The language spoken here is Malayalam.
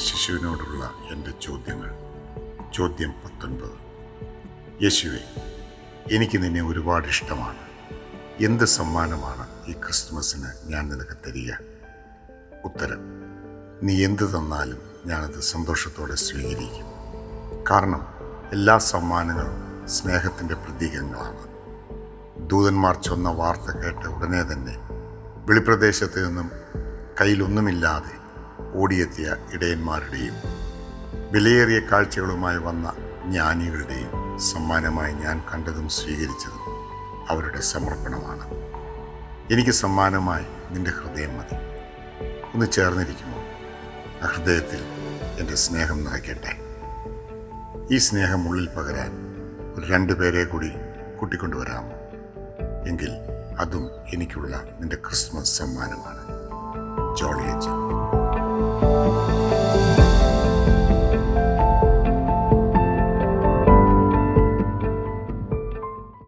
ശിശുവിനോടുള്ള എൻ്റെ ചോദ്യങ്ങൾ. ചോദ്യം 19. യേശുവേ, എനിക്ക് നിന്നെ ഒരുപാട് ഇഷ്ടമാണ്. എന്ത് സമ്മാനമാണ് ഈ ക്രിസ്മസിന് ഞാൻ നിനക്ക് തരിക? ഉത്തരം: നീ എന്ത് തന്നാലും ഞാനത് സന്തോഷത്തോടെ സ്വീകരിക്കും. കാരണം എല്ലാ സമ്മാനങ്ങളും സ്നേഹത്തിൻ്റെ പ്രതീകങ്ങളാണ്. ദൂതന്മാർ ചൊന്ന വാർത്ത കേട്ട ഉടനെ തന്നെ വെളിപ്രദേശത്ത് നിന്നും കയ്യിലൊന്നുമില്ലാതെ ഓടിയെത്തിയ ഇടയന്മാരുടെയും വിലയേറിയ കാഴ്ചകളുമായി വന്ന ജ്ഞാനികളുടെയും സമ്മാനമായി ഞാൻ കണ്ടതും സ്വീകരിച്ചതും അവരുടെ സമർപ്പണമാണ്. എനിക്ക് സമ്മാനമായി നിന്റെ ഹൃദയം മതി. ഒന്ന് ചേർന്നിരിക്കുമോ? ആ ഹൃദയത്തിൽ എൻ്റെ സ്നേഹം നിറയ്ക്കട്ടെ. ഈ സ്നേഹം ഉള്ളിൽ പകരാൻ ഒരു 2 പേരെ കൂടി കൂട്ടിക്കൊണ്ടുവരാമോ? എങ്കിൽ അതും എനിക്കുള്ള നിന്റെ ക്രിസ്മസ് സമ്മാനമാണ്. ജോളി ഏജൻ.